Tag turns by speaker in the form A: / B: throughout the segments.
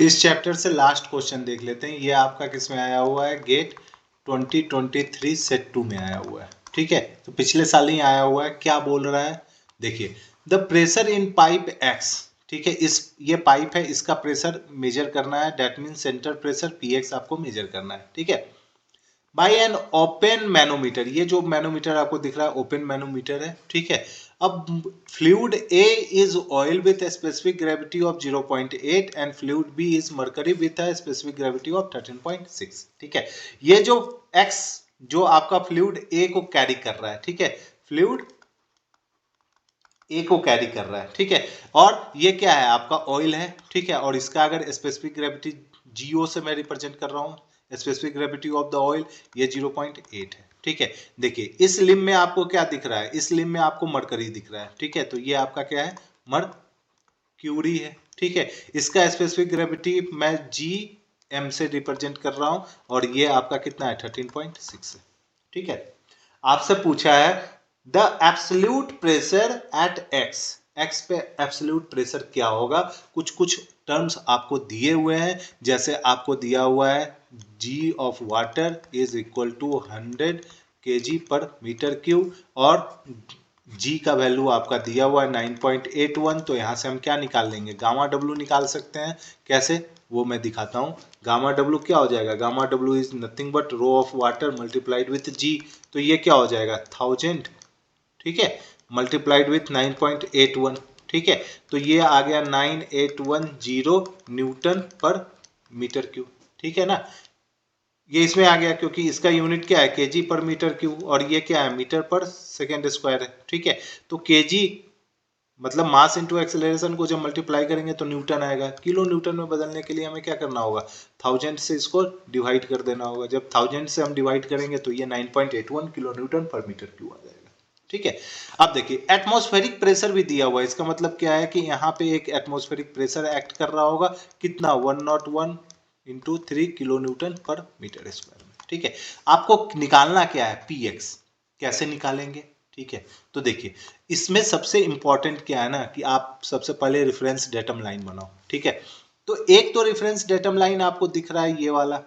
A: इस चैप्टर से last question देख लेते हैं। ये आपका किस में आया हुआ है, गेट 2023 सेट 2 में आया हुआ है। ठीक है, तो पिछले साल ही आया हुआ है। क्या बोल रहा है, देखिए, the pressure in pipe x, ठीक है, ये पाइप है, इसका प्रेशर मेजर करना है, that mean centre pressure P x आपको मेजर करना है। ठीक है, बाई एन ओपन मैनोमीटर, ये जो मैनोमीटर आपको दिख रहा है ओपन मैनोमीटर है। ठीक है, अब fluid A is oil with specific gravity of 0.8 and fluid B is mercury with specific gravity of 13.6। ठीक है, ये जो एक्स जो आपका फ्लूइड ए को कैरी कर रहा है, ठीक है, फ्लूइड ए को कैरी कर रहा है। ठीक है, और ये क्या है, आपका ऑयल है। ठीक है, और इसका अगर स्पेसिफिक ग्रेविटी जीओ से मैं रिप्रेजेंट कर रहा हूँ, specific gravity of the oil ये 0.8 है। ठीक है, देखिए इस लिम में आपको क्या दिख रहा है, इस लिम में आपको मरकरी दिख रहा है। ठीक है, तो ये आपका क्या है, मरक्यूरी है। ठीक है, इसका स्पेसिफिक ग्रेविटी मैं जी एम से रिप्रेजेंट कर रहा हूं, और ये आपका कितना है, 13.6 है। ठीक है, आपसे पूछा है the absolute pressure at x, x पे एब्सोल्यूट प्रेशर क्या होगा। कुछ कुछ टर्म्स आपको दिए हुए हैं, जैसे आपको दिया हुआ है G of water is equal to 100 kg per metre cube, और जी का वैल्यू आपका दिया हुआ है 9.81। तो यहाँ से हम क्या निकाल लेंगे, गामा डब्ल्यू निकाल सकते हैं। कैसे, वो मैं दिखाता हूँ। गामा डब्ल्यू क्या हो जाएगा, gamma W is nothing but rho of water multiplied with G. तो ये क्या हो जाएगा, 1000, ठीक है, मल्टीप्लाइड विथ 9.81। ठीक है, तो ये आ गया 9810 न्यूटन पर मीटर क्यूब। ठीक है ना, ये इसमें आ गया क्योंकि इसका यूनिट क्या है, केजी पर मीटर क्यूब, और ये क्या है, मीटर पर सेकेंड स्क्वायर है। ठीक है, तो केजी मतलब मास इंटू एक्सेलरेशन को जब मल्टीप्लाई करेंगे तो न्यूटन आएगा। किलो न्यूटन में बदलने के लिए हमें क्या करना होगा, 1000 से इसको डिवाइड कर देना होगा। जब 1000 से हम डिवाइड करेंगे तो ये 9.81 किलो न्यूटन पर मीटर क्यूब आ जाएगा। ठीक है, अब देखिए एटमॉस्फेरिक प्रेशर भी दिया हुआ है। इसका मतलब क्या है कि यहाँ पे एक एटमॉस्फेरिक प्रेशर एक्ट कर रहा होगा, कितना, 101 इंटू 3 किलो न्यूटन पर मीटर स्क्वायर में। ठीक है, आपको निकालना क्या है, पी एक्स। कैसे निकालेंगे, ठीक है, तो देखिए इसमें सबसे इंपॉर्टेंट क्या है ना, कि आप सबसे पहले रेफरेंस डेटम लाइन बनाओ। ठीक है, तो एक तो रेफरेंस डेटम लाइन आपको दिख रहा है ये वाला।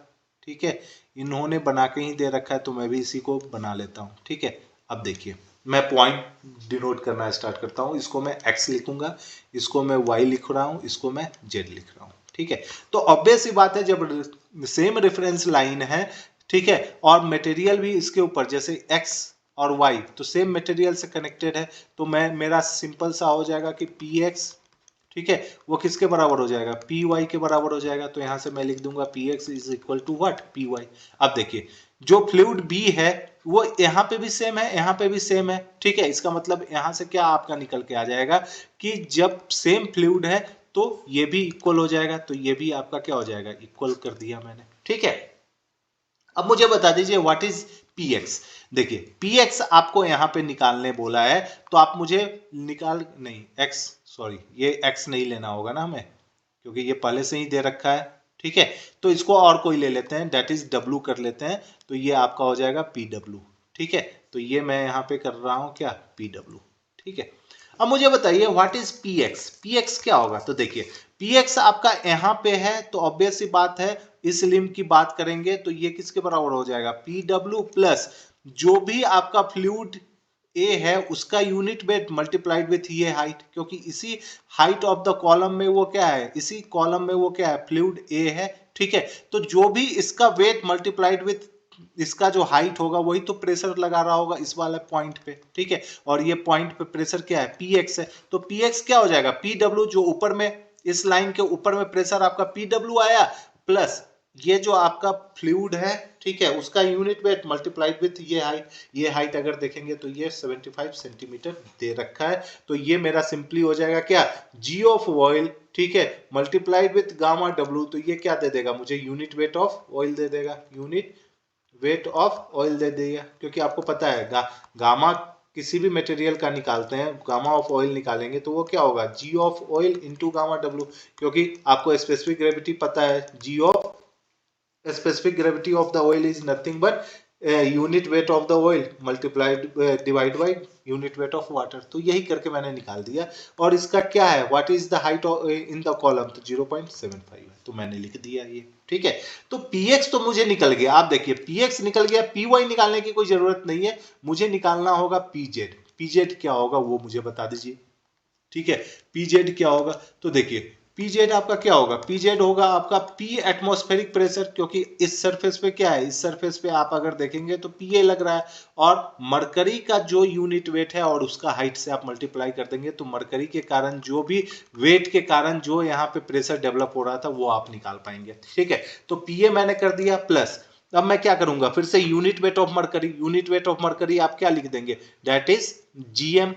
A: ठीक है, इन्होंने बना के ही दे रखा है, तो मैं भी इसी को बना लेता हूं। ठीक है, अब देखिए मैं पॉइंट डिनोट करना स्टार्ट करता हूं। इसको मैं एक्स लिखूंगा, इसको मैं वाई लिख रहा हूं, इसको मैं जेड लिख रहा हूं। ठीक है, तो ऑब्वियस सी बात है, जब सेम रेफरेंस लाइन है, ठीक है, और मटेरियल भी इसके ऊपर जैसे एक्स और वाई तो सेम मटेरियल से कनेक्टेड है, तो मैं मेरा सिंपल सा हो जाएगा कि पी एक्स, ठीक है, वो किसके बराबर हो जाएगा, पी वाई के बराबर हो जाएगा। तो यहां से मैं लिख दूंगा P X is equal to what, P Y. अब देखिए जो फ्लूइड बी है वो यहाँ पे भी सेम है, यहाँ पे भी सेम है। ठीक है, इसका मतलब यहाँ से क्या आपका निकल के आ जाएगा कि जब सेम फ्लूइड है तो ये भी इक्वल हो जाएगा, तो ये भी आपका क्या हो जाएगा, इक्वल कर दिया मैंने। ठीक है, अब मुझे बता दीजिए व्हाट इज पी एक्स। देखिए पी एक्स आपको यहां पे निकालने बोला है, तो आप मुझे निकाल नहीं, एक्स सॉरी, ये एक्स नहीं लेना होगा ना हमें, क्योंकि ये पहले से ही दे रखा है। ठीक है, तो इसको और कोई ले लेते हैं, डेट इज डब्ल्यू कर लेते हैं, तो ये आपका हो जाएगा पी डब्ल्यू। ठीक है, तो ये मैं यहाँ पे कर रहा हूँ क्या, पी डब्ल्यू। ठीक है, अब मुझे बताइए what is P x, P x क्या होगा। तो देखिए पी एक्स आपका यहाँ पे है, तो ऑब्वियस सी बात है इस लिम की बात करेंगे तो ये किसके बराबर हो जाएगा, पी डब्ल्यू प्लस जो भी आपका फ्लूइड ए है उसका यूनिट वेट मल्टीप्लाइड विथ ये हाइट, क्योंकि इसी हाइट ऑफ द कॉलम में वो क्या है, इसी कॉलम में वो क्या है, फ्लूइड ए है। ठीक है, तो जो भी इसका वेट मल्टीप्लाइड विथ इसका जो हाइट होगा वही तो प्रेशर लगा रहा होगा इस वाले पॉइंट पे। ठीक है, और ये पॉइंट पे प्रेशर क्या है, पी एक्स है। तो पी एक्स क्या हो जाएगा, पी डब्ल्यू जो ऊपर में इस लाइन के ऊपर में प्रेशर आपका पी डब्ल्यू आया, प्लस ये जो आपका फ्लूइड है, ठीक है, उसका यूनिट वेट मल्टीप्लाइड विथ ये हाइट। ये हाइट अगर देखेंगे तो ये 75 सेंटीमीटर दे रखा है, तो ये मेरा सिंपली हो जाएगा क्या, जी ऑफ ऑयल, ठीक है, मल्टीप्लाइड विथ गामा डब्ल्यू। तो ये क्या दे देगा मुझे, यूनिट वेट ऑफ ऑयल दे देगा, यूनिट वेट ऑफ ऑयल दे देगा, क्योंकि आपको पता है गामा किसी भी मटेरियल का निकालते हैं, गामा ऑफ ऑयल निकालेंगे तो वो क्या होगा, G of oil into gamma W, क्योंकि आपको स्पेसिफिक ग्रेविटी पता है, G of specific gravity of the oil is nothing but unit weight of the oil multiplied divide by unit weight of water. तो यही करके मैंने निकाल दिया। और इसका क्या है, what is the height in the column, तो 0.75 है, तो मैंने लिख दिया ये। ठीक है, तो px तो मुझे निकल गया। आप देखिए px निकल गया, py निकालने की कोई जरूरत नहीं है, मुझे निकालना होगा pz। pz क्या होगा वो मुझे बता दीजिए। ठीक है, pz क्या होगा, तो देखिए pz आपका क्या होगा, pz होगा आपका p एटमॉस्फेरिक प्रेशर, क्योंकि इस सरफेस पे क्या है, इस सरफेस पे आप अगर देखेंगे तो pa लग रहा है, और मरकरी का जो यूनिट वेट है और उसका हाइट से आप मल्टीप्लाई कर देंगे, तो मरकरी के कारण जो भी वेट के कारण जो यहाँ पे प्रेशर डेवलप हो रहा था वो आप निकाल पाएंगे। ठीक है, तो pa मैंने कर दिया प्लस, अब मैं क्या करूंगा, फिर से unit weight of mercury, unit weight of mercury आप क्या लिख देंगे, दैट इज gm।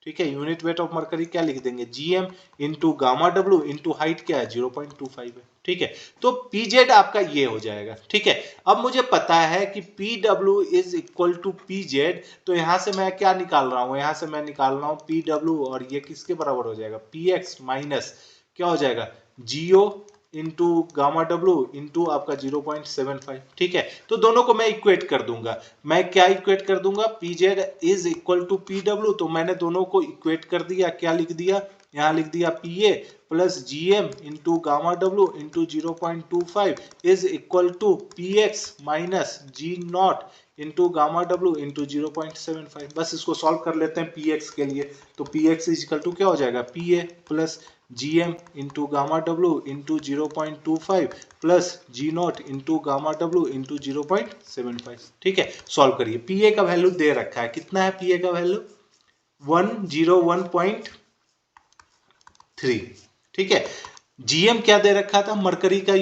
A: ठीक है, यूनिट वेट ऑफ मरकरी क्या लिख देंगे, gm into gamma W into height क्या है 0.25 है। ठीक है, तो pz आपका ये हो जाएगा। ठीक है, अब मुझे पता है कि pw is equal to pz, तो यहां से मैं क्या निकाल रहा हूं, यहां से मैं निकाल रहा हूं pw, और ये किसके बराबर हो जाएगा, px माइनस क्या हो जाएगा, go into gamma W into आपका 0.75। ठीक है, तो दोनों को मैं इक्वेट कर दूंगा। मैं क्या इक्वेट कर दूंगा, pz is equal to pw, तो मैंने दोनों को इक्वेट कर दिया। क्या लिख दिया, यहां लिख दिया pa plus gm into gamma W into 0.25 is equal to px minus g not into gamma W into 0.75। बस इसको सॉल्व कर लेते हैं px के लिए, तो px इज इक्वल टू क्या हो जाएगा, pa plus gm into gamma W into 0.25 plus G not into gamma W into 0.75। ठीक है, सॉल्व करिए। पीए का वैल्यू दे रखा है, कितना है पीए का वैल्यू, 101.3। ठीक है, जीएम क्या दे रखा था, मरकरी का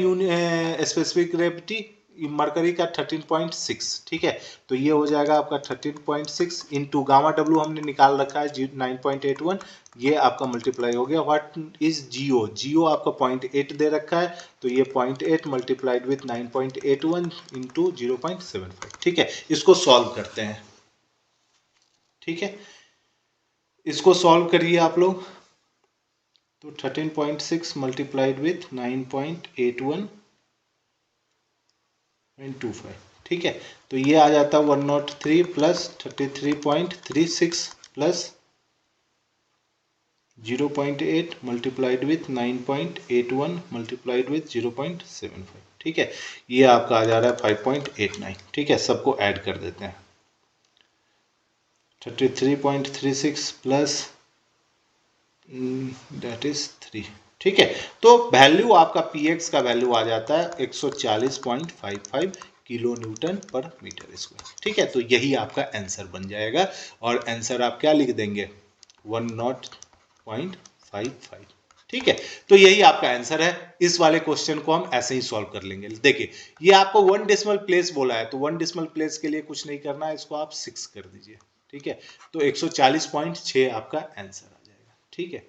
A: स्पेसिफिक ग्रेविटी मरकरी का 13.6। ठीक है, तो ये हो जाएगा आपका 13.6 इंटू गामा डब्ल्यू हमने निकाल रखा है 9.81, ये आपका मल्टीप्लाई हो गया। व्हाट इज जीओ, जीओ आपका 0.8 दे रखा है, तो ये 0.8 मल्टीप्लाइड विथ 9.81 इंटू 0.75। ठीक है, इसको सॉल्व करते हैं। ठीक है, इसको सॉल्व करिए आप लोग, तो 13.6 मल्टीप्लाइड विथ 9.81.25। ठीक है, तो ये आ जाता है 103 plus 33.36 plus 0.8 multiplied with 9.81 multiplied with 0.75। ठीक है, ये आपका आ जा रहा है 5.89। ठीक है, सबको ऐड कर देते हैं, 33.36 प्लस दैट इज 3। ठीक है, तो वैल्यू आपका px का वैल्यू आ जाता है 140.55 किलो न्यूटन पर मीटर स्क्वायर। ठीक है, तो यही आपका आंसर बन जाएगा, और आंसर आप क्या लिख देंगे, 10.55। ठीक है, तो यही आपका आंसर है। इस वाले क्वेश्चन को हम ऐसे ही सॉल्व कर लेंगे। देखिए, ये आपको 1 डेसिमल प्लेस बोला है, तो 1 डेसिमल प्लेस के लिए कुछ नहीं करना है, इसको आप 6 कर दीजिए। ठीक है, तो 140.6 आपका आंसर आ जाएगा। ठीक है।